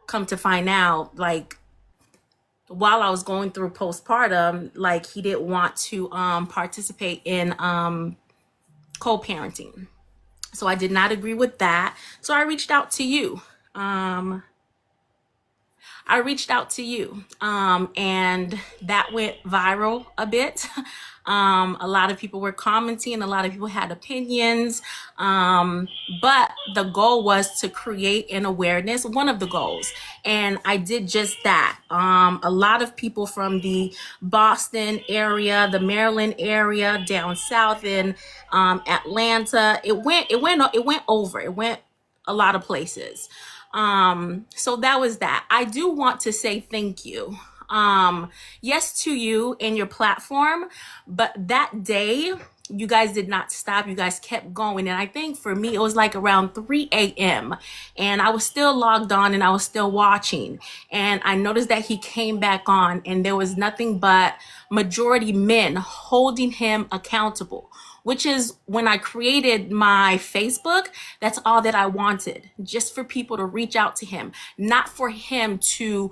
come to find out, like while I was going through postpartum, like he didn't want to participate in co-parenting. So I did not agree with that. So I reached out to you. Um, I reached out to you, and that went viral a bit. A lot of people were commenting, a lot of people had opinions, but the goal was to create an awareness, one of the goals. And I did just that. A lot of people from the Boston area, the Maryland area, down south in Atlanta, it went over. It went a lot of places. So that was that. I do want to say thank you. Yes to you and your platform, but that day you guys did not stop. You guys kept going. And I think for me, it was like around 3 a.m. and I was still logged on and I was still watching. And I noticed that he came back on and there was nothing but majority men holding him accountable, which is when I created my Facebook, that's all that I wanted, just for people to reach out to him, not for him to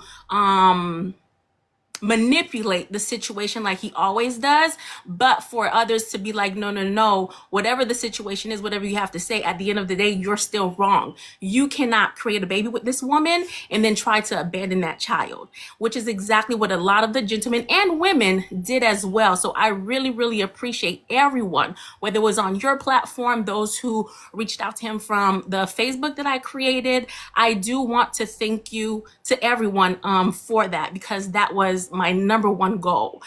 manipulate the situation like he always does, but for others to be like, no, no, no, whatever the situation is, whatever you have to say, at the end of the day, you're still wrong. You cannot create a baby with this woman and then try to abandon that child, which is exactly what a lot of the gentlemen and women did as well. So I really, really appreciate everyone, whether it was on your platform, those who reached out to him from the Facebook that I created. I do want to thank you to everyone for that, because that was my number one goal.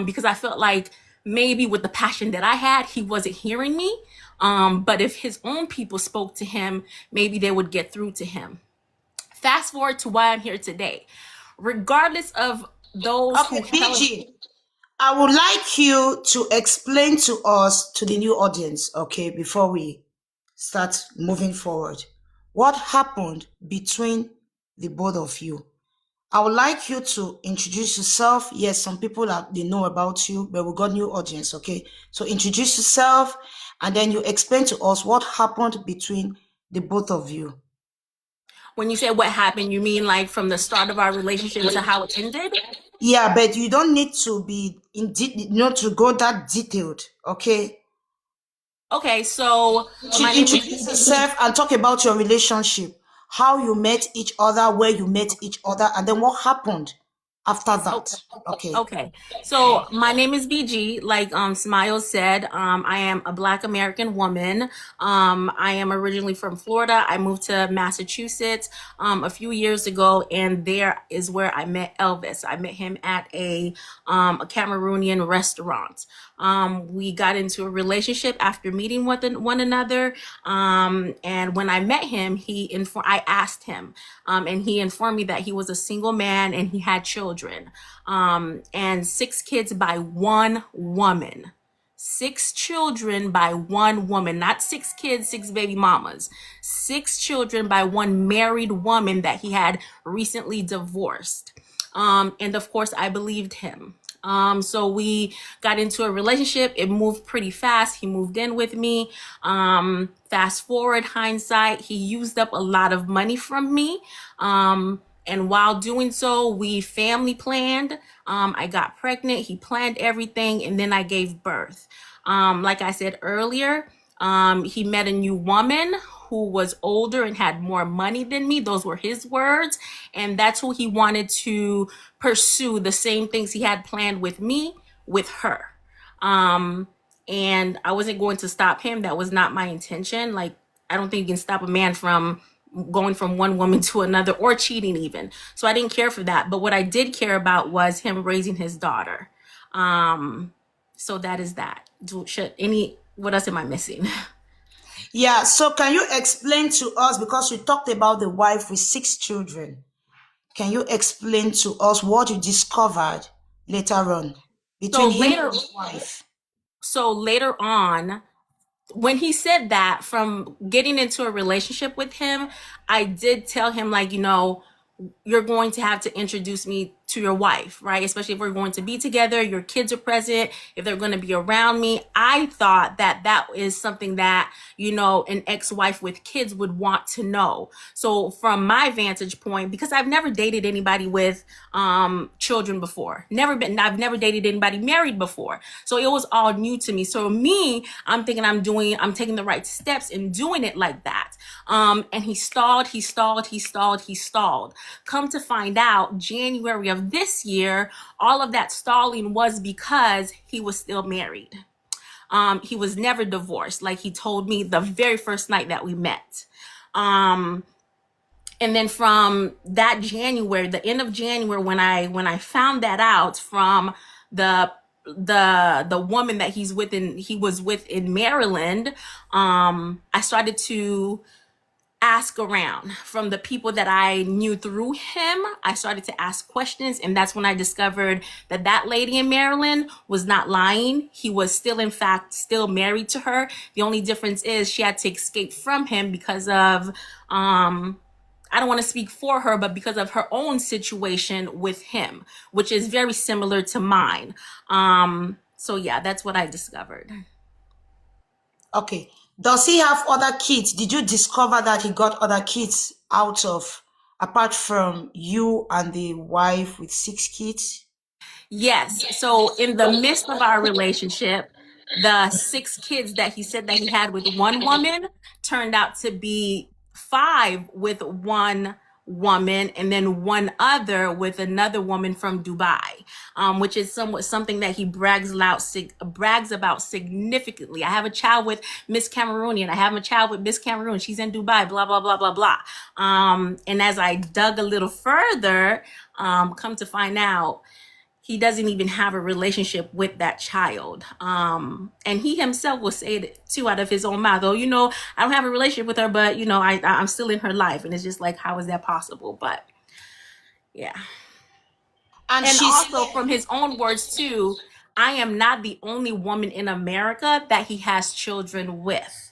Because I felt like maybe with the passion that I had, he wasn't hearing me. But if his own people spoke to him, maybe they would get through to him. Fast forward to why I'm here today. Regardless of those Okay, who held, BG, I would like you to explain to us, to the new audience, okay, before we start moving forward, what happened between the both of you. I would like you to introduce yourself. Yes, some people they know about you, but we got new audience, okay? So introduce yourself and then you explain to us what happened between the both of you. when you say what happened, you mean like from the start of our relationship to how it ended? Yeah, but you don't need to be not to go that detailed, okay? Okay, so my name is Introduce BG. yourself and talk about your relationship, how you met each other, where you met each other, and then what happened after that. Okay. Okay. Okay. So my name is BG. Like Smile said, I am a Black American woman. I am originally from Florida. I moved to Massachusetts a few years ago, and there is where I met Elvis. I met him at a Cameroonian restaurant. We got into a relationship after meeting with one another. And when I met him, I asked him, and he informed me that he was a single man and he had children, and 6 kids by one woman. 6 children by one woman, not 6 kids, 6 baby mamas. 6 children by one married woman that he had recently divorced. And of course, I believed him. So we got into a relationship. It moved pretty fast. He moved in with me. Fast forward, hindsight, he used up a lot of money from me. And while doing so, we family planned. I got pregnant. He planned everything, and then I gave birth. Like I said earlier, he met a new woman who was older and had more money than me. Those were his words. And that's who he wanted to pursue the same things he had planned with me, with her. And I wasn't going to stop him. That was not my intention. Like, I don't think you can stop a man from going from one woman to another or cheating even. So I didn't care for that. But what I did care about was him raising his daughter. So that is that. What else am I missing? Yeah, so can you explain to us, because you talked about the wife with 6 children, can you explain to us what you discovered later on So between him and later, his wife? so later on, when he said that, from getting into a relationship with him, I did tell him, like, you're going to have to introduce me to your wife, right? Especially if we're going to be together, your kids are present, if they're going to be around me. I thought that that is something that, an ex-wife with kids would want to know. So from my vantage point, because I've never dated anybody with children before, I've never dated anybody married before. So it was all new to me. So me, I'm thinking I'm taking the right steps in doing it like that. And he stalled, he stalled, he stalled, he stalled. Come to find out, January of this year, all of that stalling was because he was still married. He was never divorced, like he told me the very first night that we met. And then from that January, the end of January, when I found that out from the the woman that he was with in Maryland, I started to ask around from the people that I knew through him. I started to ask questions, and that's when I discovered that that lady in Maryland was not lying. He was still, in fact, still married to her. The only difference is she had to escape from him because of, I don't want to speak for her, but because of her own situation with him, which is very similar to mine. So yeah, that's what I discovered. Okay. Does he have other kids? Did you discover that he got other kids apart from you and the wife with 6 kids? Yes. So in the midst of our relationship, the 6 kids that he said that he had with one woman turned out to be 5 with one woman, and then one other with another woman from Dubai, which is something that he brags about significantly. I have a child with Miss Cameroonian. I have a child with Miss Cameroon. She's in Dubai. Blah blah blah blah blah. And as I dug a little further, come to find out, he doesn't even have a relationship with that child. And he himself will say it too out of his own mouth. Oh, I don't have a relationship with her, but I'm still in her life. And it's just like, how is that possible? But yeah. And And she's also from his own words too, I am not the only woman in America that he has children with.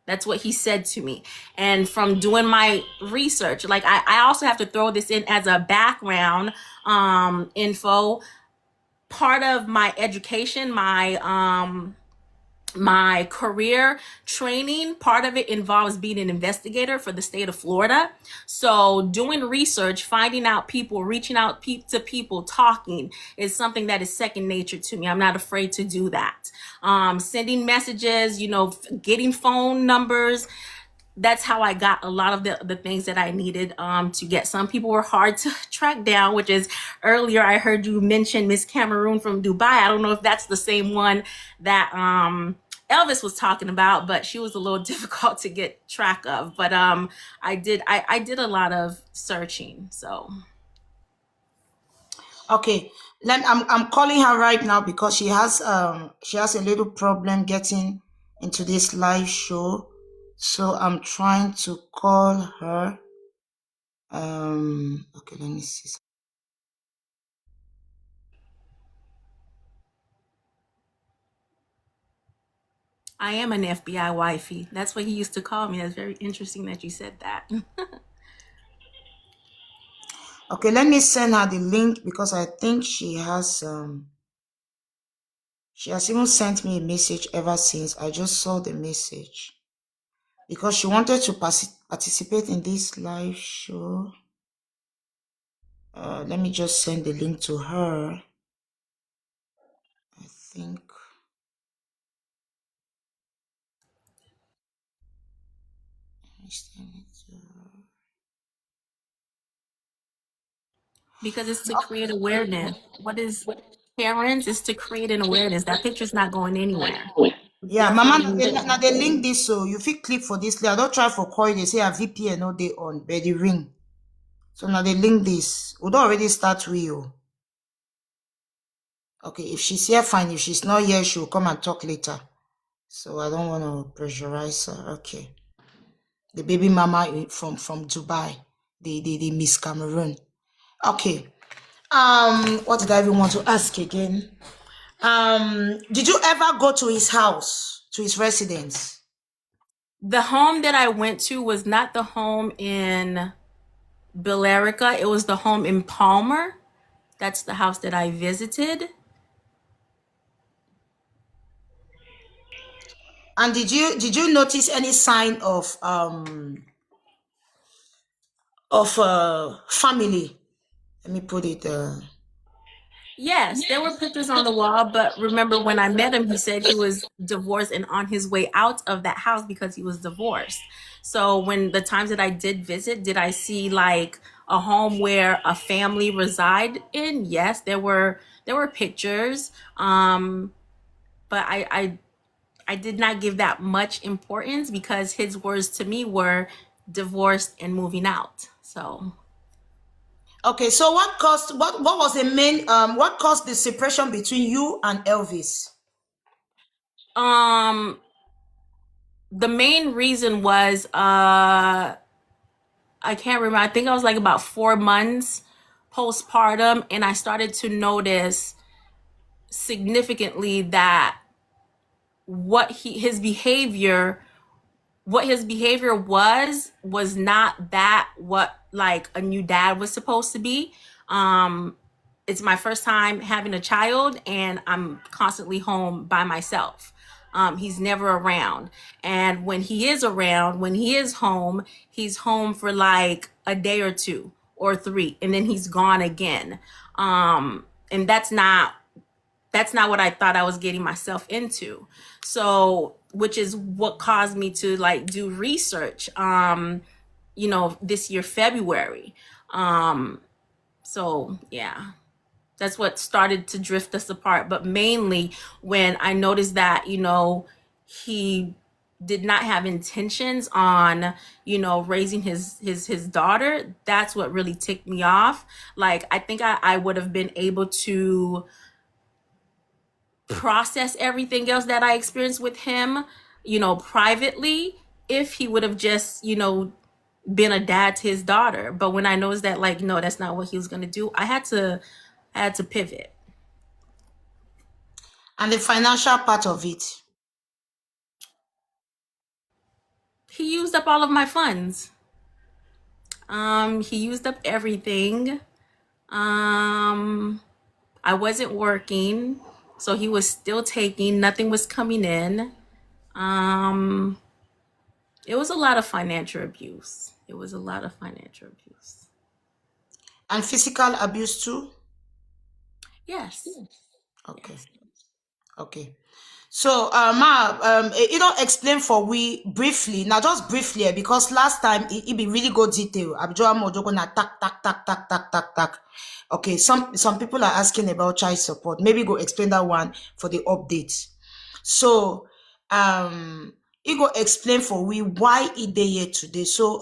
That's what he said to me. And from doing my research, like I also have to throw this in as a background info. Part of my education, my career training, part of it involves being an investigator for the state of Florida. So doing research, finding out people, reaching out to people, talking is something that is second nature to me. I'm not afraid to do that. Sending messages, getting phone numbers. That's how I got a lot of the things that I needed to get. Some people were hard to track down, which is, earlier I heard you mention Miss Cameroon from Dubai. I don't know if that's the same one that Elvis was talking about, but she was a little difficult to get track of. But I did a lot of searching. So okay. I'm calling her right now because she has a little problem getting into this live show. So I'm trying to call her. Okay, let me see. I am an FBI wifey. That's what he used to call me. That's very interesting that you said that. Okay, let me send her the link because I think she has even sent me a message ever since. I just saw the message because she wanted to participate in this live show. Let me just send the link to her. I think. Because it's to create awareness. What is parents is to create an awareness. That picture's not going anywhere. Yeah, Mama, Definitely. now they link this, so you fit click for this. I don't try for call. They say a VPN no they on, but the ring. So now they link this. We don't already start with you. Okay, if she's here, fine. If she's not here, she will come and talk later. So I don't want to pressurize her. Okay. The baby mama from Dubai. The Miss Cameroon. Okay. What did I even want to ask again? Did you ever go to his house, to his residence? The home that I went to was not the home in Billerica. It was the home in Palmer. That's the house that I visited. And did you notice any sign of family? Let me put it. Yes, there were pictures on the wall, but remember when I met him, he said he was divorced and on his way out of that house because he was divorced. So when the times that I did visit, did I see like a home where a family reside in? Yes, there were pictures. But I did not give that much importance because his words to me were divorced and moving out. So Okay, so what was the main what caused the separation between you and Elvis? um the main reason was I can't remember. I think I was like about 4 months postpartum, and I started to notice significantly that what his behavior was not that what like a new dad was supposed to be. Um it's my first time having a child and I'm constantly home by myself. He's never around. And when he is around, when he is home, he's home for like a day or two or three, and then he's gone again. And that's not what I thought I was getting myself into. So, which is what caused me to like do research, this year, February. So yeah, that's what started to drift us apart. But mainly when I noticed that, he did not have intentions on, raising his daughter, that's what really ticked me off. Like, I think I would have been able to process everything else that I experienced with him, privately, if he would have just, been a dad to his daughter. But when I noticed that, like, no, that's not what he was gonna do, I had to pivot. And the financial part of it. He used up all of my funds. He used up everything. Um, I wasn't working, so he was still taking. Nothing was coming in. Um, it was a lot of financial abuse. It was a lot of financial abuse. And physical abuse too? Yes. Okay. Yes. Okay. So, explain for we briefly, now just briefly, because last time it be really good detail. Abjoa Mojo gonna tack, tack, tack, tack, tack, tack, tack. Okay, some people are asking about child support. Maybe go explain that one for the updates. So, you go explain for we why it day here today. So,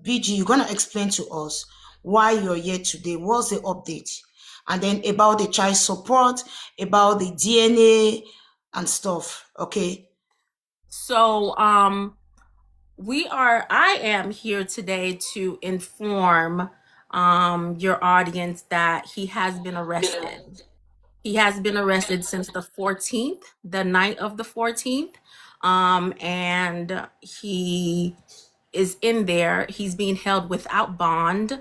BG, you're gonna explain to us why you're here today. What's the update? And then about the child support, about the DNA and stuff. Okay. So, I am here today to inform your audience that he has been arrested. He has been arrested since the 14th, the night of the 14th. And he is in there. He's being held without bond.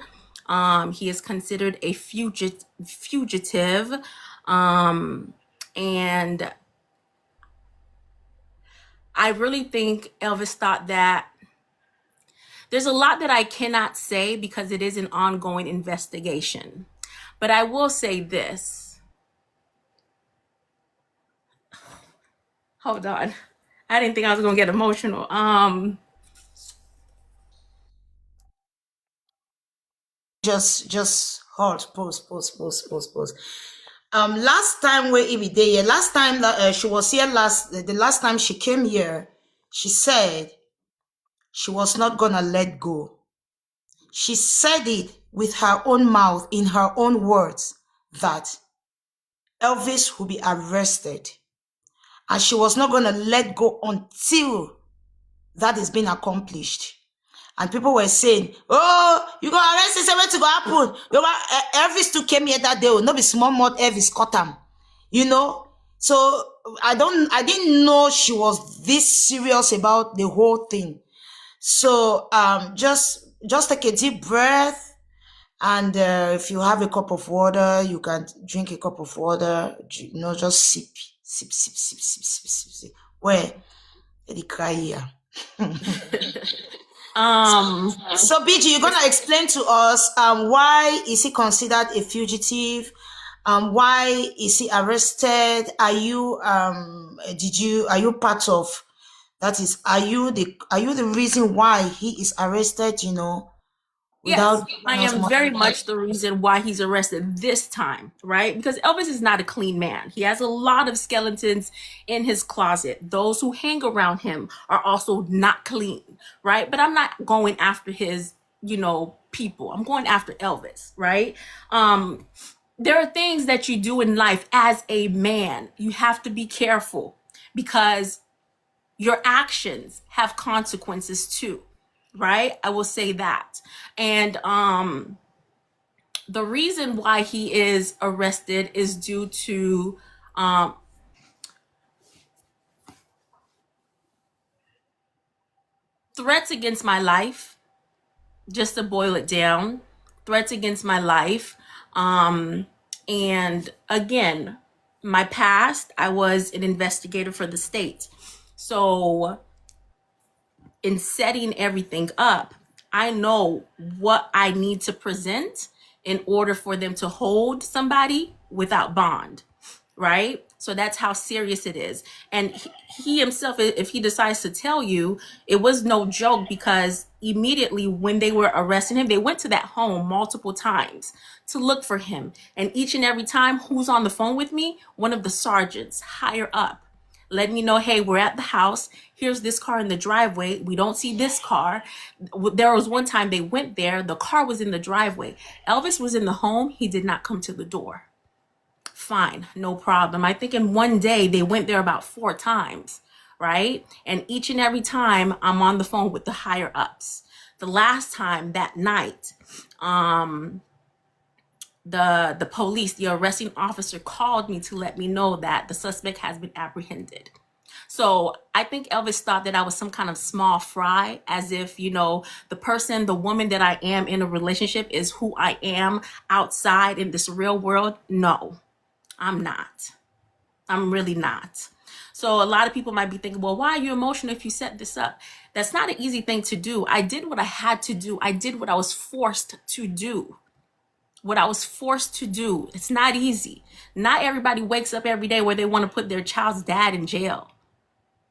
He is considered a fugitive. And I really think Elvis thought that there's a lot that I cannot say because it is an ongoing investigation. But I will say this. Hold on. I didn't think I was going to get emotional. Just hold, pause. Last time where he be there, last time that she was here the last time she came here, she said she was not gonna let go. She said it with her own mouth, in her own words, that Elvis will be arrested. And she was not gonna let go until that is being accomplished. And people were saying, oh, you go arrest this, what's going to happen? Elvis too came here that day. No be small mod Elvis caught him. So I didn't know she was this serious about the whole thing. So just just take a deep breath, and if you have a cup of water, you can drink a cup of water. Just sip, sip, sip, sip, sip, sip, sip, sip. Where the cry here. um So, BG, you're gonna explain to us why is he considered a fugitive? Why is he arrested? Are you part of that? Are you the reason why he is arrested? Yes, Without I giving us am more very information. much the reason why he's arrested this time, right? Because Elvis is not a clean man. He has a lot of skeletons in his closet. Those who hang around him are also not clean, right? But I'm not going after his, people. I'm going after Elvis, right? There are things that you do in life as a man. You have to be careful because your actions have consequences too, right? I will say that. And the reason why he is arrested is due to um threats against my life, just to boil it down. Threats against my life. And again, my past, I was an investigator for the state. So in setting everything up, I know what I need to present in order for them to hold somebody without bond, right? So that's how serious it is. And he himself, if he decides to tell you, it was no joke because immediately when they were arresting him, they went to that home multiple times to look for him. And each and every time, who's on the phone with me? One of the sergeants higher up let me know, hey, we're at the house. Here's this car in the driveway. We don't see this car. There was one time they went there. The car was in the driveway. Elvis was in the home. He did not come to the door. Fine, no problem. I think in one day they went there about 4 times, right? And each and every time I'm on the phone with the higher ups. The last time that night, the police, the arresting officer called me to let me know that the suspect has been apprehended. So I think Elvis thought that I was some kind of small fry, as if, the person, the woman that I am in a relationship is who I am outside in this real world. No, I'm not. I'm really not. So a lot of people might be thinking, well, why are you emotional if you set this up? That's not an easy thing to do. I did what I had to do. I did what I was forced to do. What I was forced to do. It's not easy. Not everybody wakes up every day where they want to put their child's dad in jail.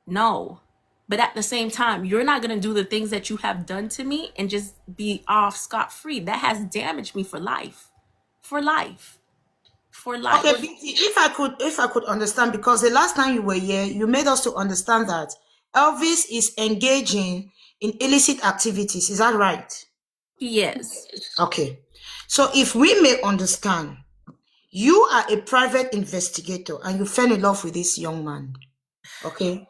No. But at the same time, you're not going to do the things that you have done to me and just be off scot free. That has damaged me for life. For life. For Okay, life. BT, if I could understand, because the last time you were here, you made us to understand that Elvis is engaging in illicit activities. Is that right? He is. Okay. So if we may understand, you are a private investigator and you fell in love with this young man. Okay.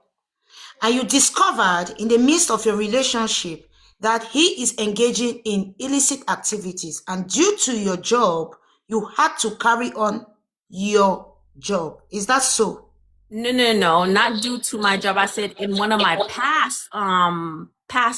And you discovered in the midst of your relationship that he is engaging in illicit activities, and due to your job, you had to carry on your job. Is that so? No, no, no, not due to my job. I said in one of my past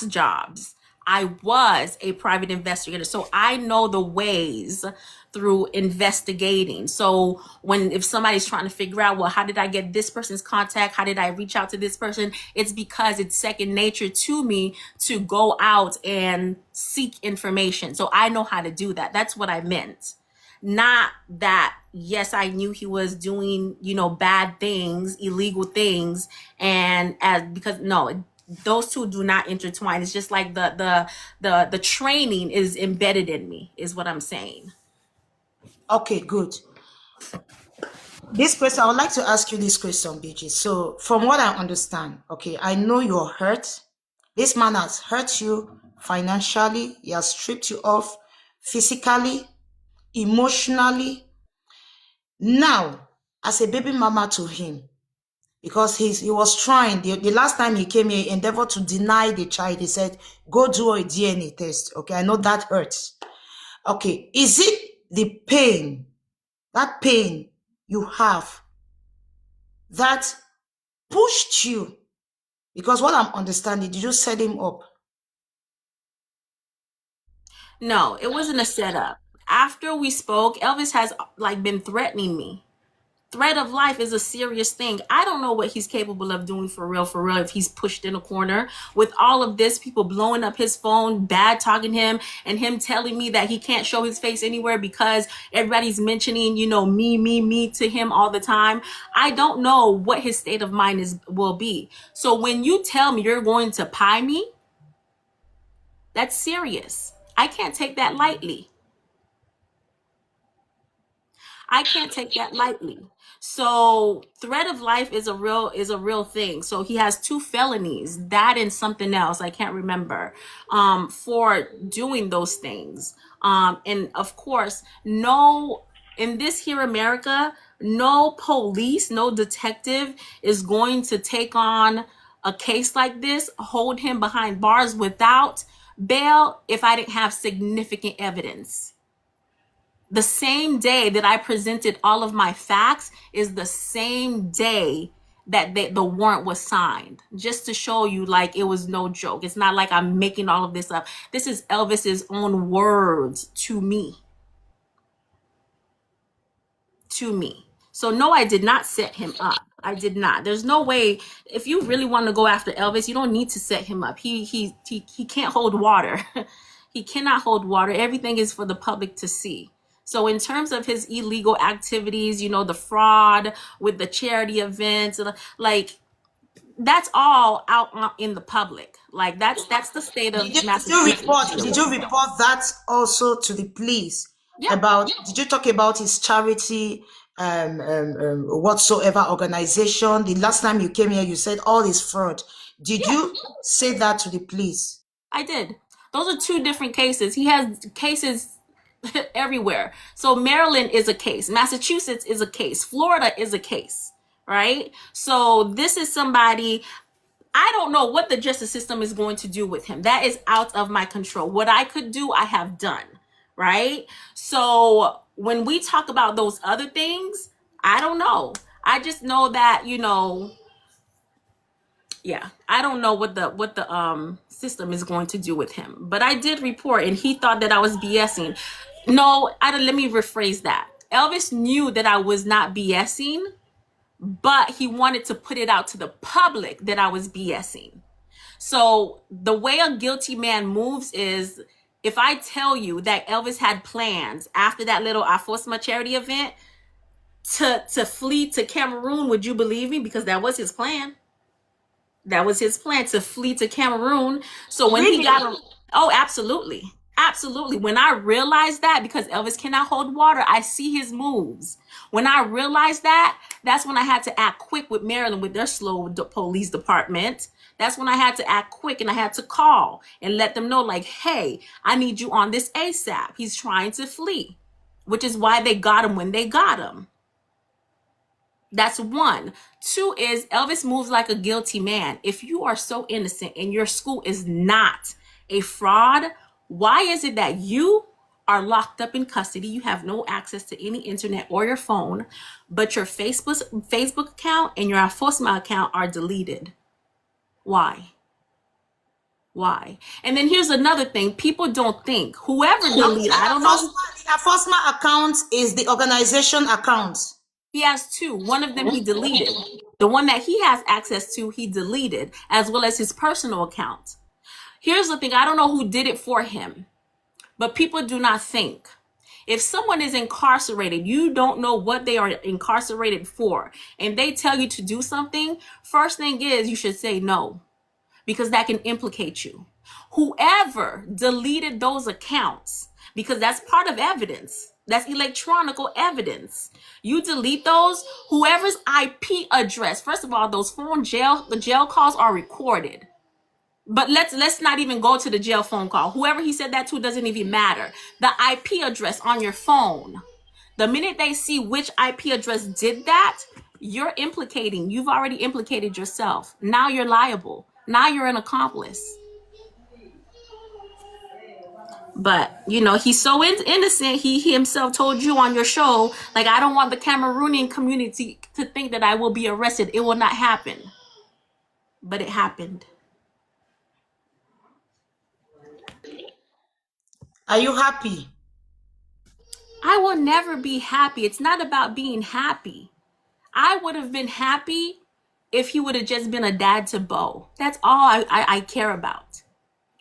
jobs, I was a private investigator. So I know the ways through investigating. So if somebody's trying to figure out, well, how did I get this person's contact? How did I reach out to this person? It's because it's second nature to me to go out and seek information. So I know how to do that. That's what I meant. Not that, yes, I knew he was doing, bad things, illegal things, and because no, those two do not intertwine. It's just like the training is embedded in me, is what I'm saying. Okay, good. This question, I would like to ask you this question, BG. So, from what I understand, okay, I know you're hurt. This man has hurt you financially, he has stripped you off physically, emotionally. Now, as a baby mama to him, because he was trying, the last time he came here, he endeavored to deny the child. He said, go do a DNA test. Okay, I know that hurts. Okay, is it the pain, that pain you have, that pushed you? Because what I'm understanding, did you set him up? No, it wasn't a setup. After we spoke, Elvis has like been threatening me. Threat of life is a serious thing. I don't know what he's capable of doing for real, if he's pushed in a corner with all of this, people blowing up his phone, bad talking him, and him telling me that he can't show his face anywhere because everybody's mentioning, me to him all the time. I don't know what his state of mind will be. So when you tell me you're going to pie me, that's serious. I can't take that lightly. I can't take that lightly. So threat of life is a real thing. So he has two felonies, that and something else I can't remember, for doing those things. And of course, no, in this here America, no police, no detective is going to take on a case like this, hold him behind bars without bail if I didn't have significant evidence. The same day that I presented all of my facts is the same day that the warrant was signed, just to show you like it was no joke. It's not like I'm making all of this up. This is Elvis's own words to me. So no, I did not set him up. I did not. There's no way. If you really want to go after Elvis, you don't need to set him up. He can't hold water. He cannot hold water. Everything is for the public to see. So in terms of his illegal activities, the fraud with the charity events, like that's all out in the public. Like that's the state Did of you, did you report? Massachusetts. Did you report that also to the police Yeah. about? Did you talk about his charity, whatsoever organization? The last time you came here, you said all is fraud. Did Yeah. you say that to the police? I did. Those are two different cases. He has cases everywhere. So Maryland is a case, Massachusetts is a case, Florida is a case, right? So this is somebody, I don't know what the justice system is going to do with him. That is out of my control. What I could do, I have done, right? So when we talk about those other things, I don't know. I just know that, yeah, I don't know what the system is going to do with him. But I did report, and he thought that I was BSing. No, let me rephrase that. Elvis knew that I was not BSing, but he wanted to put it out to the public that I was BSing. So the way a guilty man moves is, if I tell you that Elvis had plans after that little Afosma charity event to flee to Cameroon, would you believe me? Because that was his plan. That was his plan, to flee to Cameroon. So when he got Really? him, oh, absolutely. Absolutely. When I realized that, because Elvis cannot hold water, I see his moves. When I realized that, that's when I had to act quick with Maryland, with their slow police department. That's when I had to act quick, and I had to call and let them know, like, hey, I need you on this ASAP. He's trying to flee, which is why they got him when they got him. That's one. Two is, Elvis moves like a guilty man. If you are so innocent and your school is not a fraud, why is it that you are locked up in custody? You have no access to any internet or your phone, but your Facebook account and your Afosma account are deleted. Why? Why? And then here's another thing. People don't think. Whoever delete, I don't know. The Afosma account is the organization account. He has two. One of them he deleted. The one that he has access to, he deleted, as well as his personal account. Here's the thing. I don't know who did it for him, but people do not think. If someone is incarcerated, you don't know what they are incarcerated for, and they tell you to do something, first thing is you should say no, because that can implicate you. Whoever deleted those accounts, because that's part of evidence, that's electronic evidence. You delete those, whoever's IP address. First of all, those phone jail calls are recorded. But let's not even go to the jail phone call. Whoever he said that to doesn't even matter. The IP address on your phone. The minute they see which IP address did that, you've already implicated yourself. Now you're liable. Now you're an accomplice. But he's so innocent. He himself told you on your show, like, I don't want the Cameroonian community to think that I will be arrested. It will not happen. But it happened. Are you happy? I will never be happy. It's not about being happy. I would have been happy if he would have just been a dad to Bo. That's all I care about.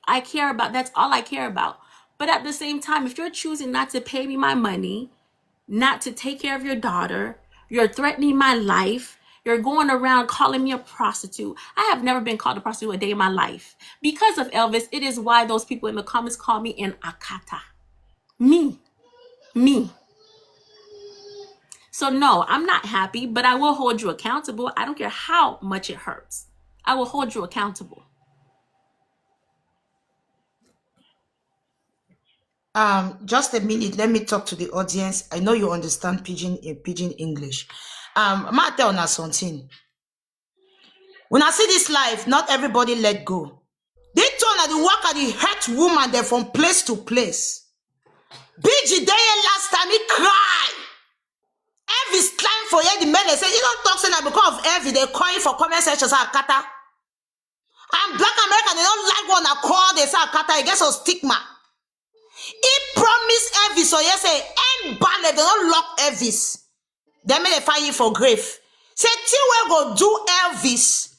That's all I care about. But at the same time, if you're choosing not to pay me my money, not to take care of your daughter, you're threatening my life, you're going around calling me a prostitute. I have never been called a prostitute a day in my life. Because of Elvis, it is why those people in the comments call me an akata. Me. So no, I'm not happy, but I will hold you accountable. I don't care how much it hurts. I will hold you accountable. Just a minute. Let me talk to the audience. I know you understand pidgin English. Ma tell una something. When I see this life, not everybody let go. They turn at the work at the hurt woman there from place to place. BG there last time he cried. Every time for you, the men they say, you don't talk saying that because of every they call for comment sections are kata. And Black American, they don't like one that call they say kata, it gets a stigma. He promised Elvis, so you say, and ban they don't lock Elvis. They may they find you for grave. Say, till we go do Elvis.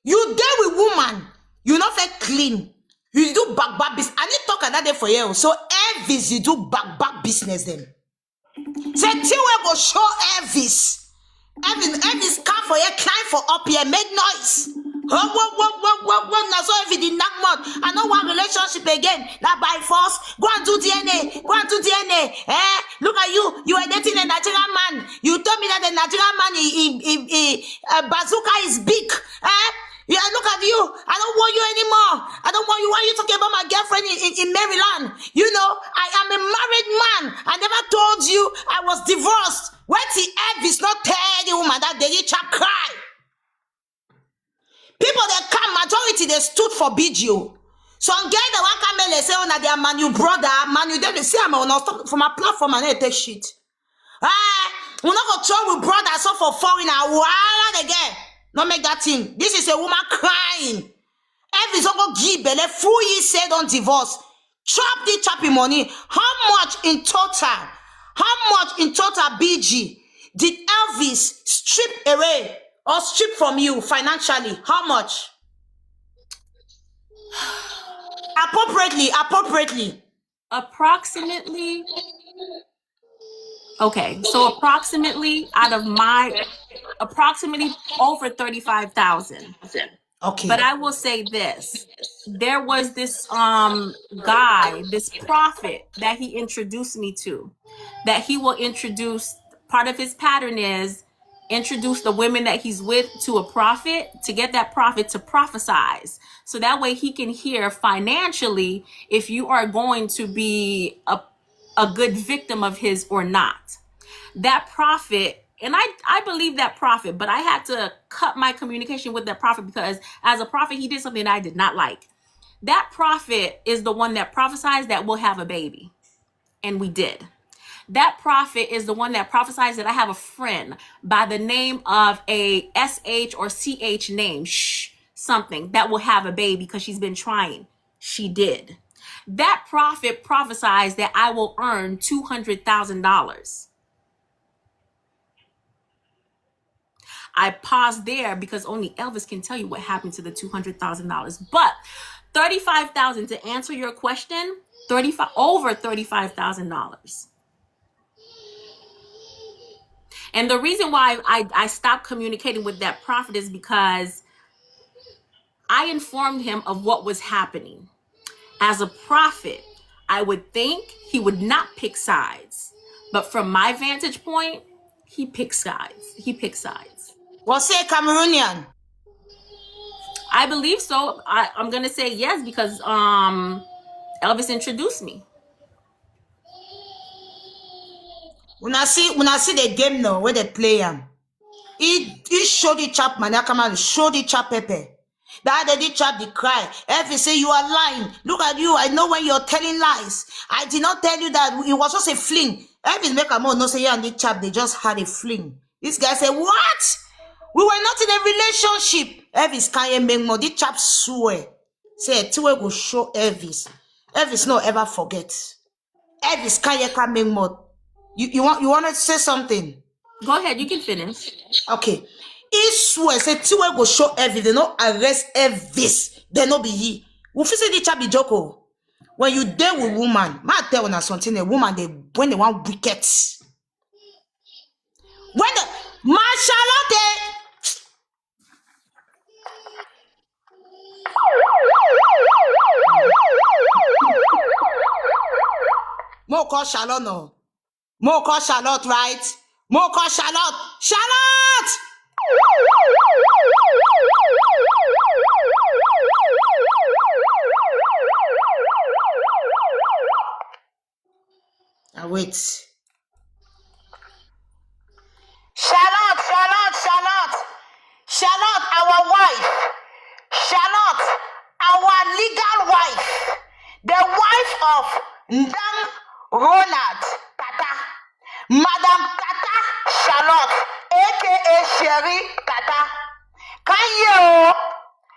You there with woman, you not feel clean. You do back business. I need talk another day for you. So Elvis, you do back business then. Say, till we go show Elvis. Elvis come for you, climb for up here, make noise. What? Now so if it did not month, I know one relationship again. Now by force, go and do DNA. Look at you. You are dating a Nigerian man. You told me that the Nigerian man, bazooka is big. Yeah, look at you. I don't want you anymore. I don't want you. Why are you talking about my girlfriend in Maryland? You know, I am a married man. I never told you I was divorced. When the Elvis not tell the woman that they chap cry. People that come, majority they stood for BGO. Some guy that one come and say, oh, na their man, you brother, man, you then they say I'm on stop from my platform and they take shit. We're not gonna throw with brother so for foreigner. Why again? Not make that thing. This is a woman crying. Every single give belle full year said on divorce. Chop the choppy money. How much in total? BG did Elvis strip away or strip from you financially? How much? Appropriately. Approximately. Okay, so approximately over 35,000. Okay. But I will say this. There was this guy, this prophet that he introduced me to, that he will introduce. Part of his pattern is introduce the women that he's with to a prophet to get that prophet to prophesize. So that way he can hear financially if you are going to be a good victim of his or not. That prophet, and I believe that prophet, but I had to cut my communication with that prophet because as a prophet, he did something that I did not like. That prophet is the one that prophesies that we'll have a baby. And we did. That prophet is the one that prophesies that I have a friend by the name of a SH or CH name, something, that will have a baby because she's been trying. She did. That prophet prophesies that I will earn $200,000. I paused there because only Elvis can tell you what happened to the $200,000. But $35,000 to answer your question, over $35,000. And the reason why I stopped communicating with that prophet is because I informed him of what was happening. As a prophet, I would think he would not pick sides. But from my vantage point, he picks sides. Was he a Cameroonian? I believe so. I'm going to say yes because Elvis introduced me. When I see the game now where they play him, he showed the chap man, come and show the chap Pepe. That they did chap the cry. Every say you are lying. Look at you. I know when you're telling lies. I did not tell you that it was just a fling. Every make a more no say yeah, and the chap they just had a fling. This guy said, what? We were not in a relationship. Elvis can't make more. The chap swear. Say, two will show Elvis. Elvis no ever forget. Elvis Kayeka Mingmot. You want to say something? Go ahead, you can finish. Okay. He swear, say, Tiwe go show Elvis, they no arrest Elvis, they no be ye. We feel say the chabi joko. When you deal with woman, ma tell you something, a woman, when they want wicked. When the, Charlotte, Mo call Charlotte, no. Mo call Charlotte, right? Mo call Charlotte. Charlotte! Now wait. Charlotte, our wife. Charlotte, our legal wife. The wife of Ndam Ronald Tata. Madam Tata Charlotte, aka Sherry Tata. Can you?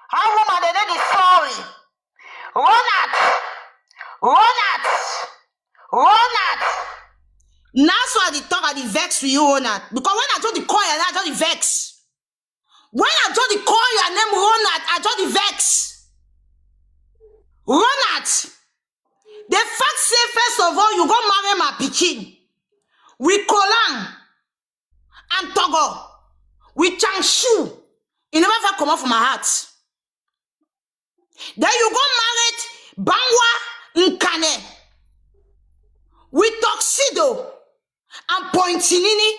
How woman they did the story? Ronald. That's why the talk I the vex to you, Ronald. Because when I told the call your name, I told the vex. When I told the call your name, Ronald, I told the vex. Ronald, the fact say first of all, you go marry my pikin. With Kolang and Togo. With Changshu. It never ever come off from my heart. Then you go marry Bangwa Nkane. With Tuxedo and Pointinini.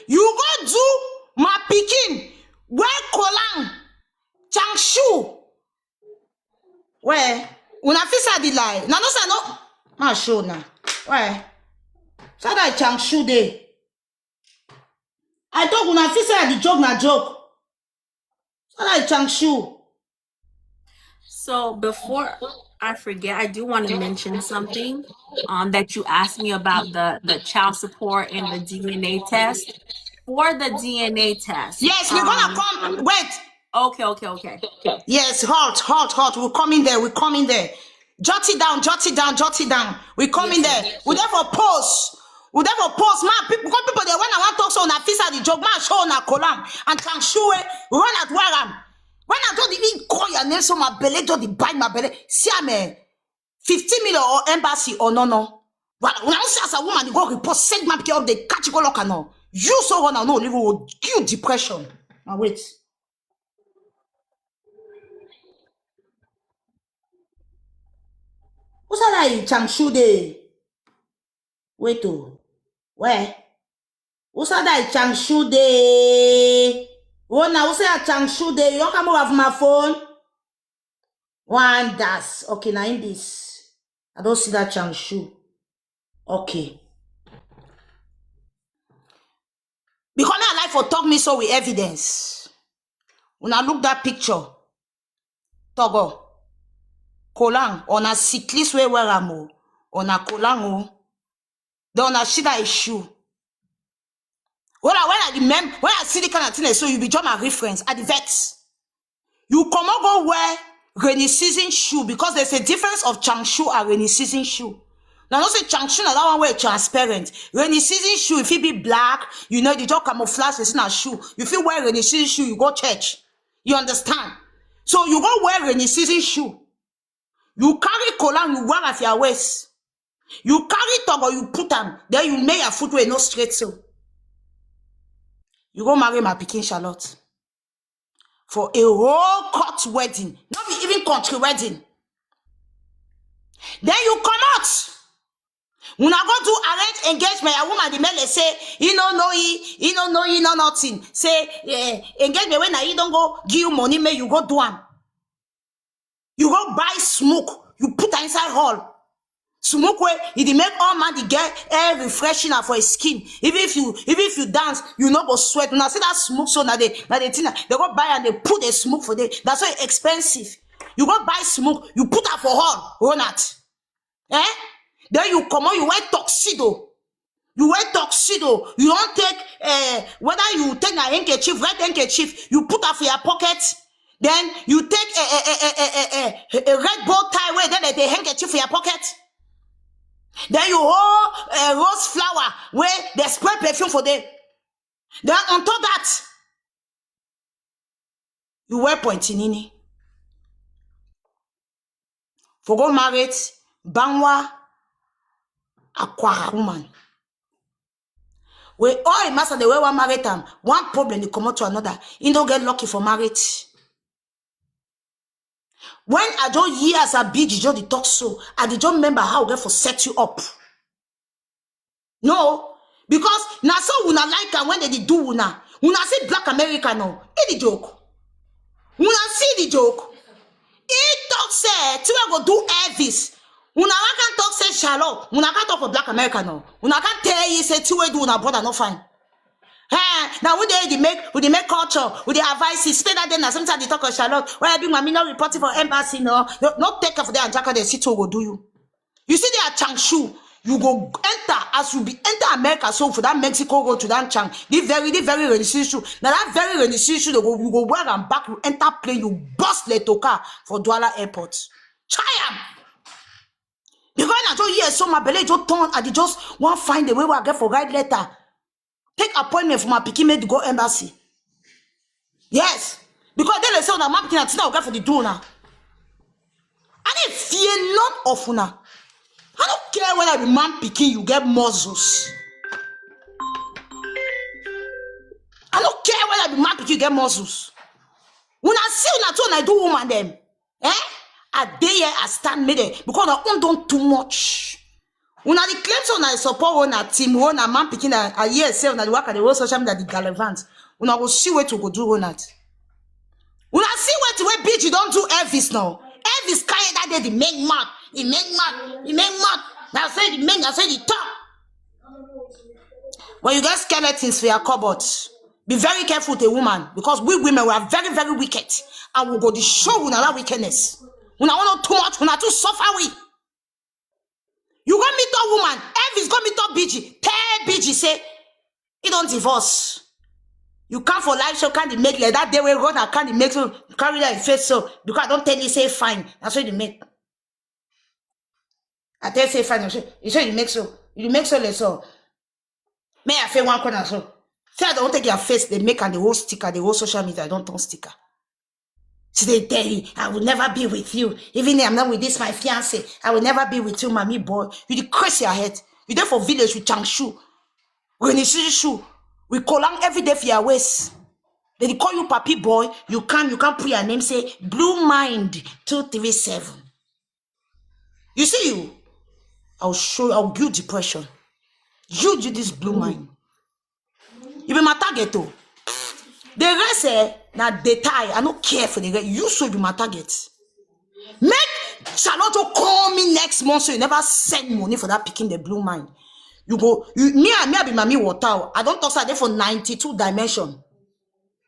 You go do my pikin. Where Kolang, Changshu. Where? Una fisa di lie. Na no say no. Ma show na. Where? So that Changshu dey. I talk una fisa the joke na joke. So that Changshu. So before I forget, I do want to mention something that you asked me about the child support and the DNA test. For the DNA test. Yes, we're gonna come. Wait. Okay. Yes, hot. We're coming there. Jot it down. We're coming there. We're there for post. Man, people there when I want to talk so na fisa the joke, man, show na Kolam and Changshu run at Waram. When I told the in call your name, so my belly do the bite my belly. See, I'm 15 million or embassy or no. Well, when I say as a woman, you go report, send my picture of the catch go look no. You so wanna know, live will give depression. Now wait. What's that like Changshu day? Wait oh. Where? What's that like Changshu day? Oh now what's that Changshu day? You don't come over my phone? One das. Okay, now in this. I don't see that Changshu. Okay. Because I like for talk me so with evidence. When I look that picture, Togo, Kolang, on a cyclist way where I'm on a Kolang, then on a shida issue. When I remember, when I see the kind of thing, so you be just my reference at the vex. You come up go wear rainy season shoe because there's a difference of Changshu and rainy season shoe. Now, don't say Changshu, now that one way transparent. Rainy season shoe, if it be black, you know, you just camouflage, it's not a shoe. If you wear rainy season shoe, you go church. You understand? So you go wear rainy season shoe. You carry Kolang, you wear at your waist. You carry Togo, you put them, then you make your footwear no straight so. You go marry my Pikin Charlotte. For a whole court wedding. Not be even country wedding. Then you come out. When I go to arrange engagement, a woman the male say, he don't know nothing. Say, engagement when you don't go give you money, may you go do am. You go buy smoke, you put inside hall. Smoke where it make all man the get air refreshing for his skin. Even if you dance, you no go sweat. Now see that smoke so now they go buy and they put a smoke for them. That's why expensive. You go buy smoke, you put her for hall, run at. Then you come on, you wear tuxedo. You don't take whether you take a handkerchief, red handkerchief, you put her for your pocket. Then you take a red bow tie where then they handkerchief for your pocket. Then you hold a rose flower where they spray perfume for them. Then on top that, you wear pointinini. For go married, Bangwa, Aquara woman. Where all master the way one married them, one problem they come out to another. You don't get lucky for marriage. When I don't hear as a big just the talk so, I don't remember how I get for set you up. No, because now so una like and when they do una see black America no. It's the joke. Una see the joke. He talk say, Tiwa go do Elvis. Una can talk say Charlotte. Una can talk for black America no. Una can tell you say Tiwa do una brother no fine. Now we make culture, we the advice, stay that then sometimes they talk of Charlotte. Why I be my not reporting for embassy no. Not take care for them and Jacka they see to go do you. You see they are Changshu. You go enter as you be enter America so for that Mexico go to that Chang. This very religious shoe. Now that very religious shoe you go wear and back you enter plane you bust Letoka for Douala Airport. Try because I told you so my belly just turn and they just want find the way where I get for write letter. Take appointment for my pikin mate to go embassy. Yes. Because they say that my pikin at now get for the donor. I didn't fear none of una. I don't care whether the man picking you get muscles. I don't care whether the man picking you get muscles. When I see una too, I do woman them. I day here I stand middle because I don't do too much. When I claim so I support one team one a man picking a year say when I work at the whole social media the Gallivant. When I go see where to go do one that. When I see where to where bitch you don't do Elvis now. Elvis carry that day the make mad. He make mad. Now say the men, I say the top. When you get skeletons for your cupboards, be very careful with a woman because we women we are very wicked and we go to show una that wickedness. Una want too much, una too suffer we. You go meet a woman, Elvis go meet up BG. Tell BG say he don't divorce. You come for life show can't make like that day we run and can't make so carry that face so because I don't tell you say fine. That's what you make. I tell you say fine. You say you make so. You make so less so. May I feel one corner so. Say I don't take your face, they make and the whole sticker, the whole social media, I don't turn sticker. So they tell you, I will never be with you. Even if I'm not with this, my fiance, I will never be with you, mommy boy. You the crazy your head. You there for village with Changshu. When you see shoe, we call on every day for your waist. Then they call you papi boy, you can't put your name, say Blue Mind 237. You see you, I'll show you, I'll give you depression. You do this Blue Mind. You be my target too. The rest now they tie. I don't care for the rest. You should be my target. Make Charlotte call me next month so you never send money for that picking the Blue Mind. You go, me I be mommy water. I don't talk there for 92 dimension.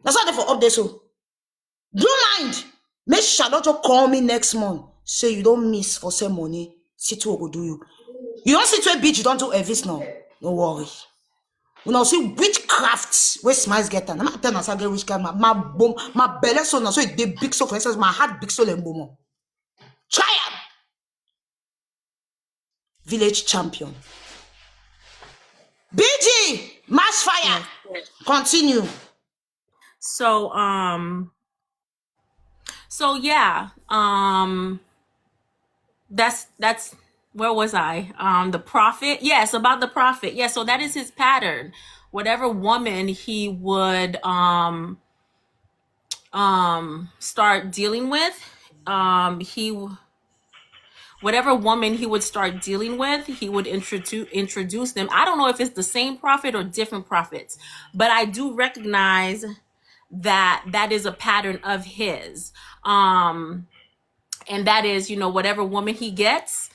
That's why they for update so. Blue Mind. Make Charlotte call me next month. Say you don't miss for some money. See what go do you. You don't see to a bitch, you don't do Elvis now. Don't worry. You know, see witchcraft where smiles get and I'm not telling us I get witchcraft. My belly so now, so it they big so for instance, my heart big so and boom. Try it. Village champion. BG, mass fire. Continue. So yeah. That's where was I? The prophet. Yes, about the prophet. Yeah, so that is his pattern. Whatever woman he would start dealing with, whatever woman he would start dealing with, he would introduce them. I don't know if it's the same prophet or different prophets, but I do recognize that is a pattern of his. And that is, whatever woman he gets,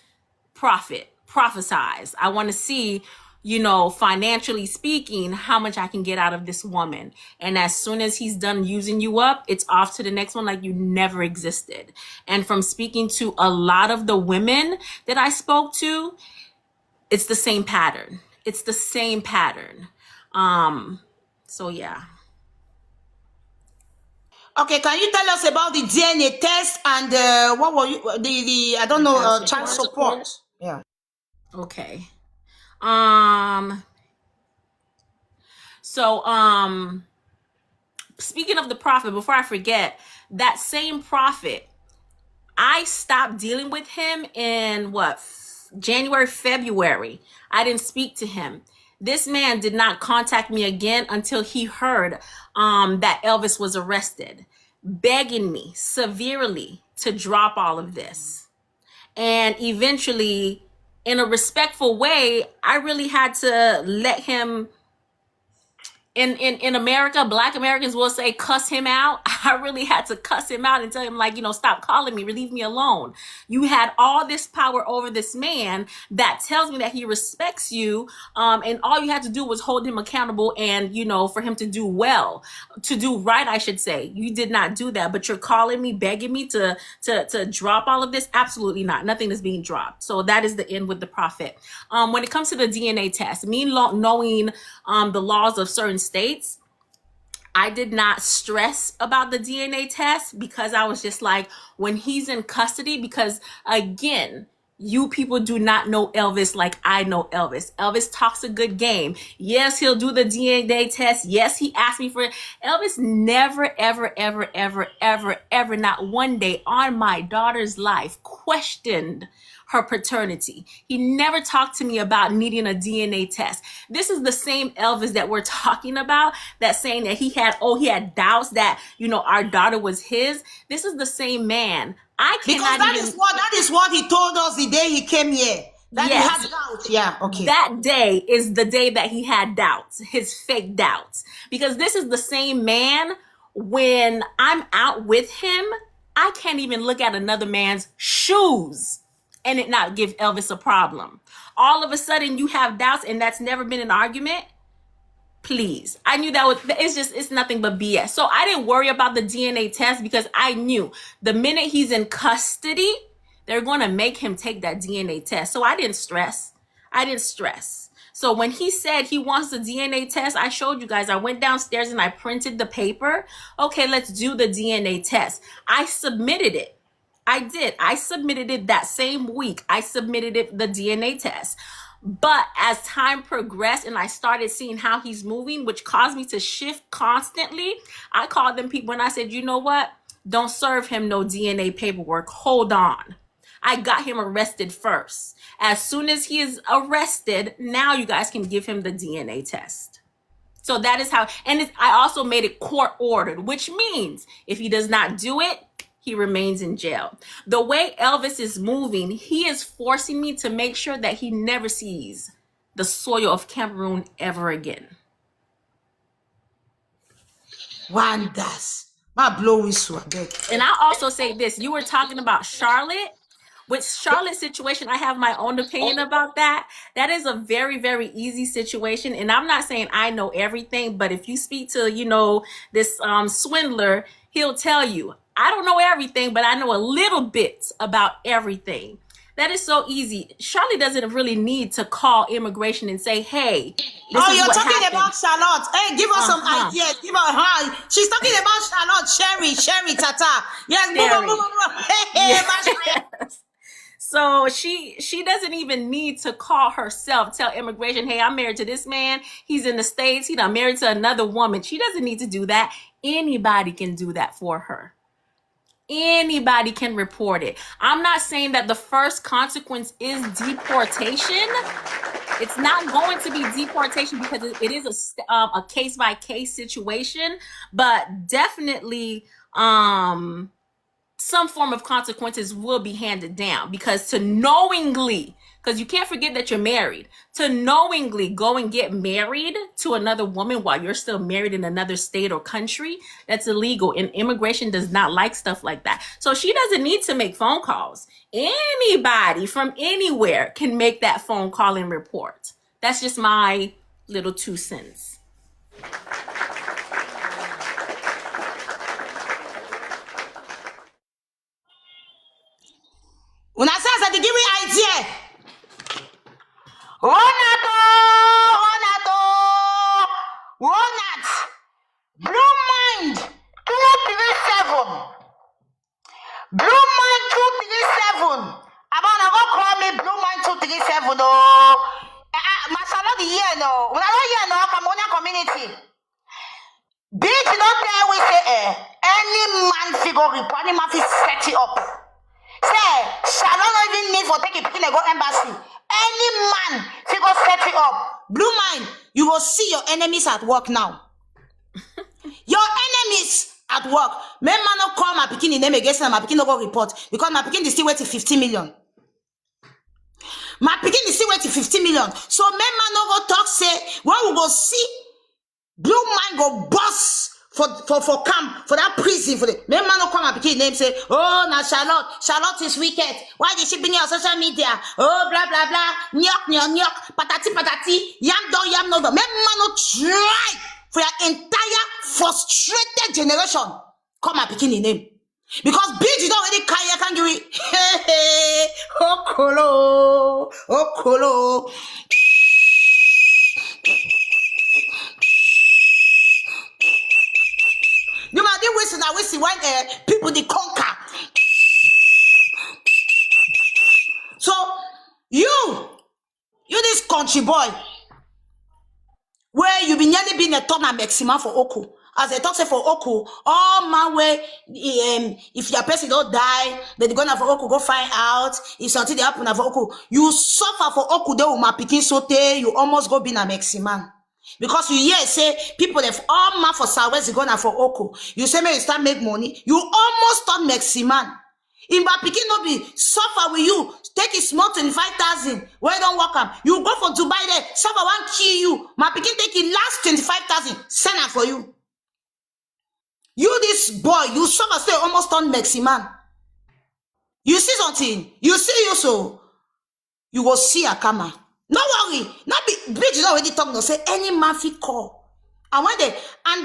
prophesize. I want to see, financially speaking, how much I can get out of this woman. And as soon as he's done using you up, it's off to the next one like you never existed. And from speaking to a lot of the women that I spoke to, it's the same pattern. It's the same pattern. So yeah. Okay, can you tell us about the DNA test and what were you the I don't The know child child support. support? Yeah. Okay. Um. So speaking of the prophet, before I forget, that same prophet, I stopped dealing with him in what, January, February. I didn't speak to him. This man did not contact me again until he heard that Elvis was arrested, begging me severely to drop all of this. And eventually, in a respectful way, I really had to let him, in America, Black Americans will say cuss him out. I really had to cuss him out and tell him, like, stop calling me, leave me alone. You had all this power over this man that tells me that he respects you, and all you had to do was hold him accountable and, for him to do well, to do right, I should say. You did not do that, but you're calling me, begging me to drop all of this. Absolutely not. Nothing is being dropped. So that is the end with the prophet. When it comes to the DNA test, me knowing the laws of certain states, I did not stress about the DNA test because I was just like, when he's in custody, because again, you people do not know Elvis like I know Elvis. Elvis talks a good game. Yes, he'll do the DNA test. Yes, he asked me for it. Elvis never, ever, ever, ever, ever, ever, not one day on my daughter's life questioned her paternity. He never talked to me about needing a DNA test. This is the same Elvis that we're talking about, that saying that he had doubts that, our daughter was his. This is the same man. I Because cannot that even. is what he told us the day he came here. That he Yes. had doubts. Yeah, okay. That day is the day that he had doubts, his fake doubts. Because this is the same man, when I'm out with him, I can't even look at another man's shoes and it not give Elvis a problem. All of a sudden you have doubts and that's never been an argument. Please. I knew it's nothing but BS. So I didn't worry about the DNA test because I knew the minute he's in custody, they're going to make him take that DNA test. So I didn't stress. So when he said he wants the DNA test, I showed you guys, I went downstairs and I printed the paper. Okay, let's do the DNA test. I submitted it. I did. I submitted it that same week. I submitted it, the DNA test. But as time progressed and I started seeing how he's moving, which caused me to shift constantly, I called them people and I said, you know what? Don't serve him no DNA paperwork. Hold on. I got him arrested first. As soon as he is arrested, now you guys can give him the DNA test. So that is how, and I also made it court ordered, which means if he does not do it, he remains in jail. The way Elvis is moving, he is forcing me to make sure that he never sees the soil of Cameroon ever again. Wonders. My blow whistle, I beg. And I'll also say this, you were talking about Charlotte. With Charlotte's situation, I have my own opinion about that. That is a very, very easy situation. And I'm not saying I know everything, but if you speak to, this swindler, he'll tell you, I don't know everything, but I know a little bit about everything. That is so easy. Charlotte doesn't really need to call immigration and say, hey, this is you're what talking happened. about Charlotte. Hey, give us some ideas. Give her. She's talking about Charlotte, Sherry, Tata. Yes, Yes. So she doesn't even need to call herself, tell immigration, hey, I'm married to this man. He's in the States. He done married to another woman. She doesn't need to do that. Anybody can do that for her. Anybody can report it. I'm not saying that the first consequence is deportation. It's not going to be deportation because it is a case-by-case situation, but definitely some form of consequences will be handed down, because to knowingly, because you can't forget that you're married, to knowingly go and get married to another woman while you're still married in another state or country, that's illegal, and immigration does not like stuff like that. So she doesn't need to make phone calls. Anybody from anywhere can make that phone call and report. That's just my little 2 cents. Una says that they give me idea. Ronat. Blue mind. 237. hear no. When I don't hear no Cameroonian community. Bitch don't tell we say any man figure report, any man fit set it up. Say, shall not even need for take a picking and go embassy. Any man figure set it up. Blue mind, you will see your enemies at work now. Your enemies at work. Men man not call my picking in name against them, my picking no go report. Because my picking is still waiting 50 million. My picking is still waiting 50 million. So men man no go talk say, when we go see Blue mind go bust for camp, for that prison, for the men man no come and pick name say, oh now Charlotte is wicked. Why did she bring you on social media? Oh blah blah blah, nyok, patati, yam no. Men man no try for your entire frustrated generation. Come and pick in name. Because bitch you don't already can give it. Hey, oh kolo. You might we see when people they conquer. So you this country boy, where you be nearly been a ton of maximum for Oku. As they talk say for Oku, all my way, if your person don't die, then they gonna for Oku go find out if something they happen for Oku. You suffer for Oku, they will ma picking sote, you almost go be a maximum. Because you hear say people have all man for Southwest gonna for Oko. You say me you start make money. You almost start maximum. In my picking no be suffer with you. Take it small 25,000. Where don't work am. You go for Dubai there. Suffer one kill you. My picking take it last 25,000. Send her for you. You this boy. You suffer stay almost on maximum. You see something. You see you so. You will see a camera. No worry. Not be BG already talking. No say any man fit call. And when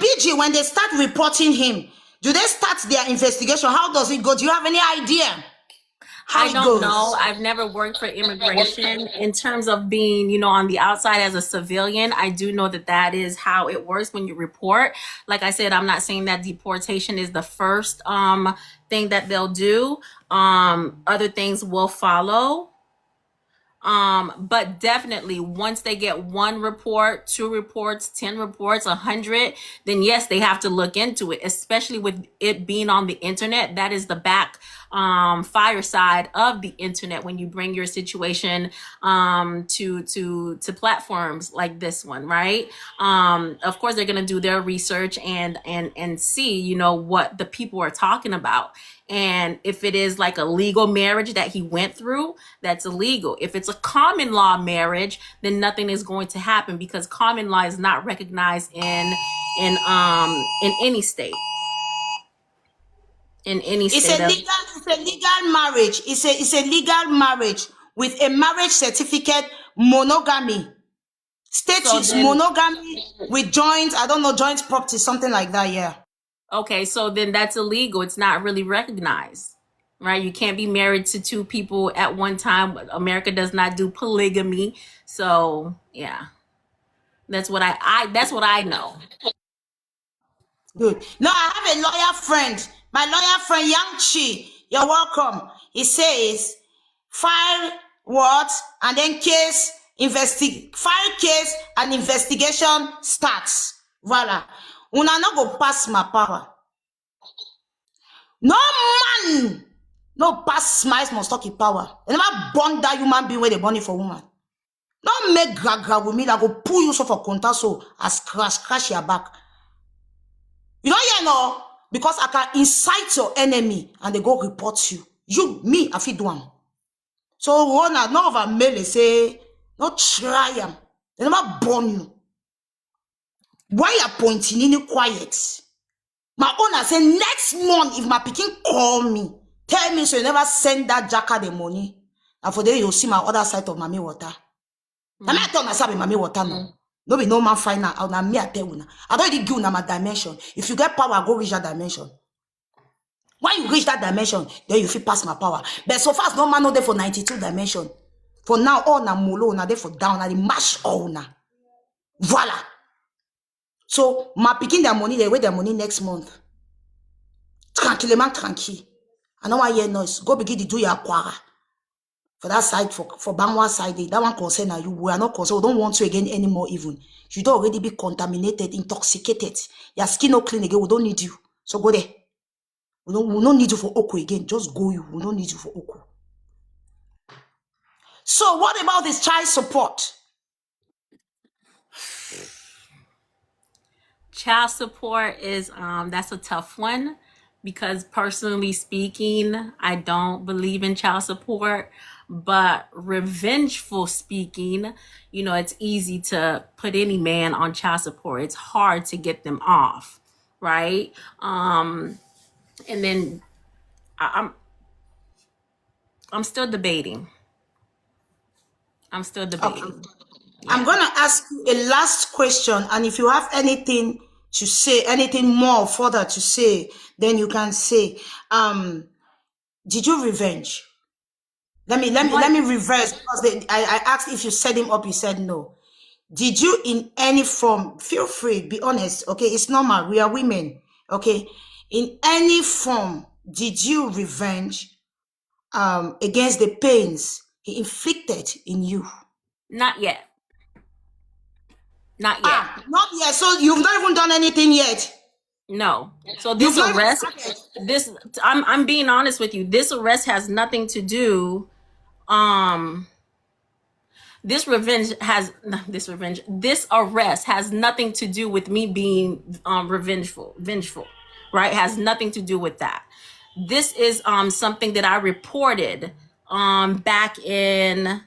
BG when they start reporting him, do they start their investigation? How does it go? Do you have any idea? I don't know. I've never worked for immigration. In terms of being, on the outside as a civilian, I do know that is how it works when you report. Like I said, I'm not saying that deportation is the first thing that they'll do. Other things will follow. But definitely once they get 1 report, 2 reports, 10 reports, 100, then yes, they have to look into it, especially with it being on the internet. That is the fire side of the internet when you bring your situation to platforms like this one, right? Of course they're going to do their research and see, what the people are talking about. And if it is like a legal marriage that he went through, that's illegal. If it's a common law marriage, then nothing is going to happen because common law is not recognized in any state. In any state. It's a legal marriage. It's a legal marriage with a marriage certificate, monogamy. Status monogamy with joint property, something like that, yeah. Okay, so then that's illegal. It's not really recognized, right? You can't be married to 2 people at one time. America does not do polygamy. So yeah, that's what I know. Good. Now I have a lawyer friend. My lawyer friend, Yang Chi. You're welcome. He says, file what? And then file case and investigation starts. Voila. Una no go pass my power. No man no pass smiles must talk in power. They never born that human being where they born it for woman. Don't make gra with me that go pull you so for contact so as crash your back. You don't hear no? Because I can incite your enemy and they go report you. Me, I feel do one. So one of our male say, no try them. They never born you. Why are pointing in quiet? My owner say next month if my pikin call me, tell me so you never send that jacker the money. And for there you'll see my other side of mommy water. Now I tell myself mommy water no. No be no man find out. Now me I tell you. I don't really give you my dimension. If you get power, go reach that dimension. When you reach that dimension, then you feel pass my power. But so far no man no there for 92 dimension. For now all na molo na there for down na the mash all na. Voila. So, my picking their money, they wait their money next month. Tranquillement, tranquille. I know I hear noise. Go begin to do your aquara. For that side, for Bangwa side, that one concern you. We are not concerned. We don't want you again anymore even. You don't already be contaminated, intoxicated. Your skin not clean again. We don't need you. So go there. We don't need you for Oko again. Just go you. We don't need you for Oko. So what about this child support? Child support is that's a tough one, because personally speaking, I don't believe in child support. But revengeful speaking, it's easy to put any man on child support. It's hard to get them off, right? And then I'm still debating. I'm still Okay. debating. I'm Yeah. going to ask you a last question, and if you have anything to say, anything more further to say, then you can say. Did you revenge? Let me reverse, because I asked if you set him up. You said no. Did you in any form? Feel free, be honest. Okay, it's normal. We are women. Okay, in any form, did you revenge against the pains he inflicted in you? Not yet. Not yet. Not yet. So you've not even done anything yet. No. So You've this not even arrest, started. this I'm being honest with you. This arrest has nothing to do. This revenge has this revenge. This arrest has nothing to do with me being vengeful, right? Has nothing to do with that. This is something that I reported back in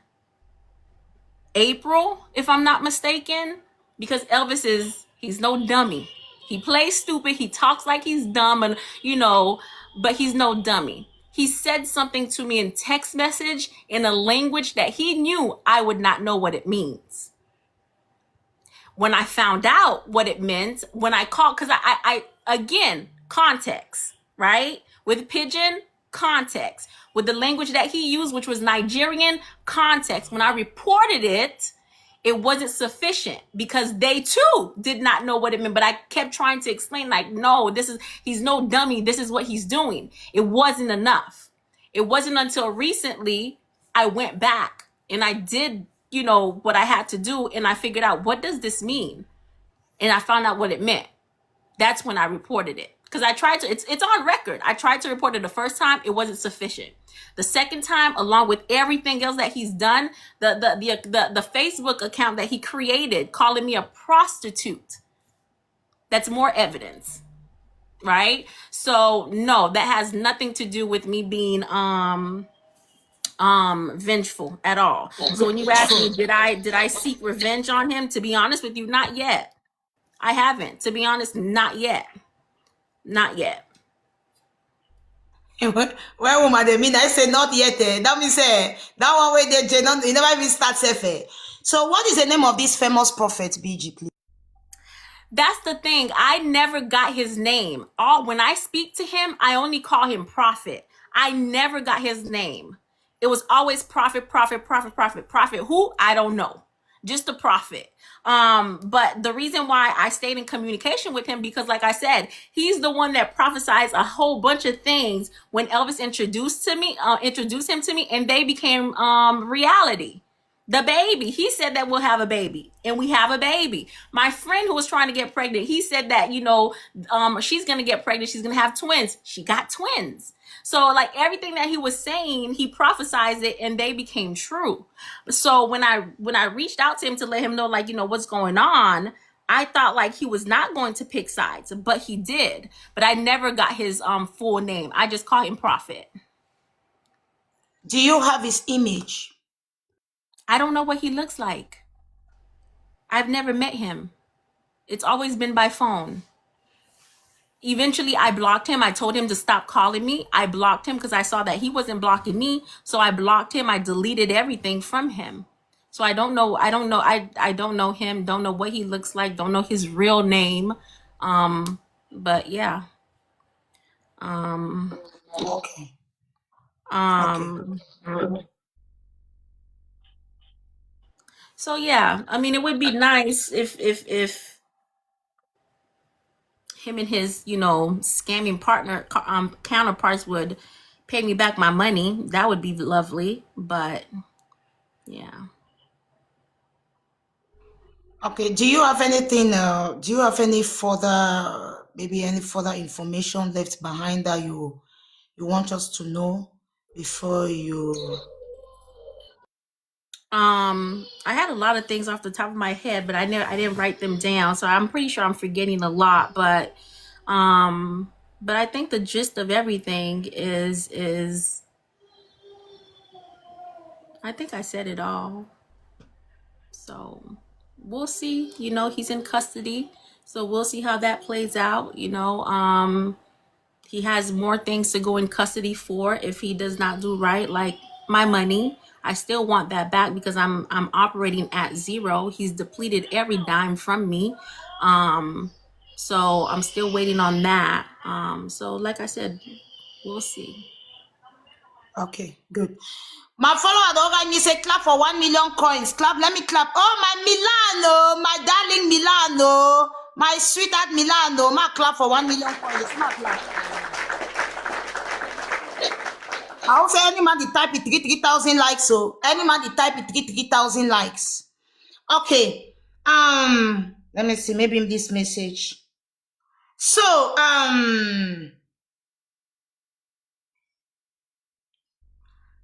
April, if I'm not mistaken, because he's no dummy. He plays stupid. He talks like he's dumb, and but he's no dummy. He said something to me in text message in a language that he knew I would not know what it means. When I found out what it meant, when I called, because I again, context, right? With Pigeon, context. With the language that he used, which was Nigerian, context. When I reported it, it wasn't sufficient because they too did not know what it meant. But I kept trying to explain, like, no, he's no dummy. This is what he's doing. It wasn't enough. It wasn't until recently I went back and I did, what I had to do. And I figured out, what does this mean? And I found out what it meant. That's when I reported it. Because I tried to, it's on record. I tried to report it the first time, it wasn't sufficient. The second time, along with everything else that he's done, the Facebook account that he created calling me a prostitute, that's more evidence, right? So no, that has nothing to do with me being vengeful at all. So when you ask me, did I seek revenge on him? To be honest with you, not yet. I haven't. To be honest, not yet. Not yet. Well, woman, they mean I say not yet. That means that one way they you never even start safe. So what is the name of this famous prophet, BG, please? That's the thing. I never got his name. All when I speak to him, I only call him prophet. I never got his name. It was always prophet, prophet, prophet, prophet, prophet. Who? I don't know. Just a prophet. But the reason why I stayed in communication with him, because like I said, he's the one that prophesied a whole bunch of things when Elvis introduced him to me, and they became reality. The baby, he said that we'll have a baby, and we have a baby. My friend who was trying to get pregnant, he said that, she's going to get pregnant. She's going to have twins. She got twins. So like everything that he was saying, he prophesied it and they became true. So when I reached out to him to let him know, like, what's going on, I thought like he was not going to pick sides, but he did. But I never got his full name. I just call him prophet. Do you have his image? I don't know what he looks like. I've never met him. It's always been by phone. Eventually, I blocked him. I told him to stop calling me. I blocked him because I saw that he wasn't blocking me. So I blocked him. I deleted everything from him. So I don't know. I don't know. I don't know him. Don't know what he looks like. Don't know his real name. But yeah. Okay. Okay. Um, so yeah. I mean, it would be nice if him and his, scamming partner counterparts would pay me back my money, that would be lovely. But yeah. Okay, do you have anything, do you have any further, maybe any further information left behind that you want us to know before you? I had a lot of things off the top of my head, but I didn't write them down, so I'm pretty sure I'm forgetting a lot. But I think the gist of everything is I think I said it all. So we'll see. You know, he's in custody, so we'll see how that plays out. You know, he has more things to go in custody for if he does not do right, like my money. I still want that back because I'm operating at zero. He's depleted every dime from me. Um, so I'm still waiting on that. So like I said, we'll see. Okay, good. My follower, the other me say clap for 1 million coins. Clap, let me clap. Oh, my Milano, my darling Milano, my sweetheart Milano. Ma clap for 1 million coins. Ma clap. I will say any man the type it 3,000 likes. So any man the type it 3,000 likes. Okay. Let me see. Maybe in this message. So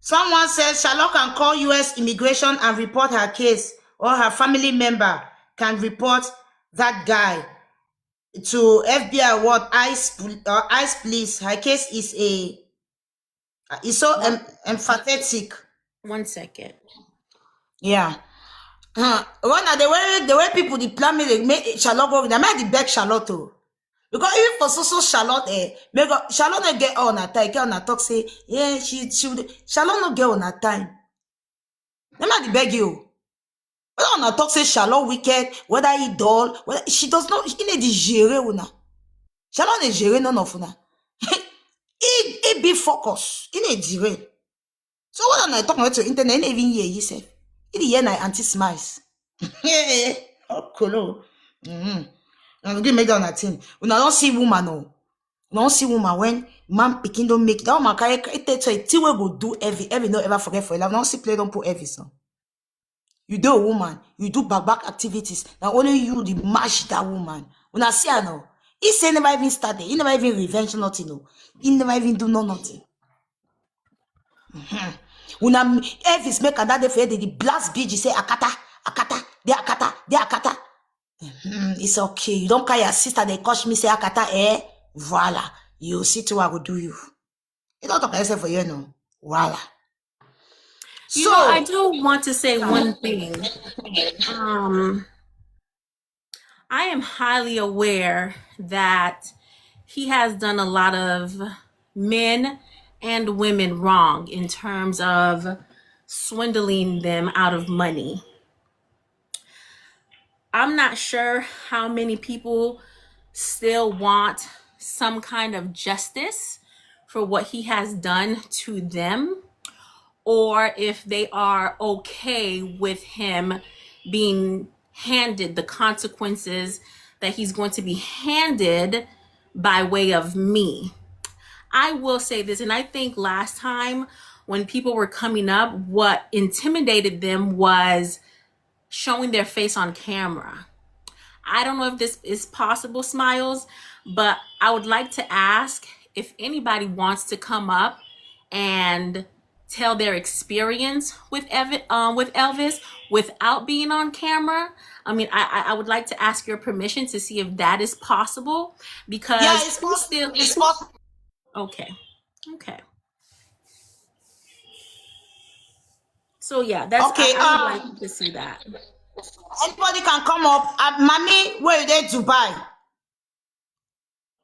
someone says Charlotte can call U.S. immigration and report her case, or her family member can report that guy to FBI. What ICE police? Her case is so emphatic. 1 second. Yeah. One of the way people the plan me they make Charlotte go. They make the beg Charlotte too. Because even for so Charlotte, Charlotte no get on her time. Get on her talk say, yeah, she Charlotte no get on her time. They make the beg you. Whether on her talk say Charlotte wicked, whether he dull, whether she does not, he need the gérer una. Charlotte ne gérer none of una. He be focus. He need dire. So when I talk about your internet, he even hear you say. He hear na anti-smiles. Yeah, oh, cool. I'm going to make that on a thing. When I don't see woman, no. When I don't see woman, when man picking don't make that woman carry it takes a tea will go do every no ever forget for life. Don't see play, don't put every song. You do a woman, you do back activities. Now only you the match that woman. When I see her now, he say never even started, he never even revenge nothing, no. He never even do nothing. When I'm Elvis make that day for the blast bitch, you say akata, de akata. It's okay. You don't call your sister, they catch me, say akata, voila. You see to what I will do you. You don't talk yourself for you, no. Voila. You know, I do want to say one thing. I am highly aware that he has done a lot of men and women wrong in terms of swindling them out of money. I'm not sure how many people still want some kind of justice for what he has done to them, or if they are okay with him being handed the consequences that he's going to be handed by way of me. I will say this, and I think last time when people were coming up, what intimidated them was showing their face on camera. I don't know if this is possible, Smiles, but I would like to ask if anybody wants to come up and tell their experience with Elvis without being on camera. I mean, I would like to ask your permission to see if that is possible, because yeah, it's possible. It's possible. Okay. So yeah, that's Okay. I would like to see that. Anybody can come up. Mommy, where you there, Dubai?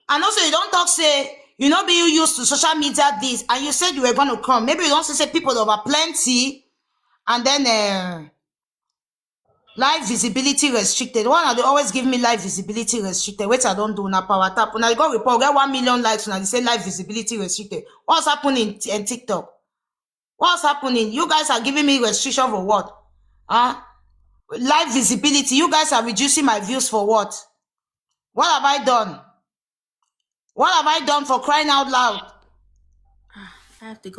And also, you don't talk say you know be you used to social media this, and you said you were going to come. Maybe you don't say people over plenty, and then live visibility restricted. One they always give me live visibility restricted. Wait, I don't do na power tap. When I go report, get 1 million likes, and they say live visibility restricted. What's happening in TikTok? What's happening? You guys are giving me restriction for what? Live visibility. You guys are reducing my views for what? What have I done? What have I done for crying out loud? I have to go.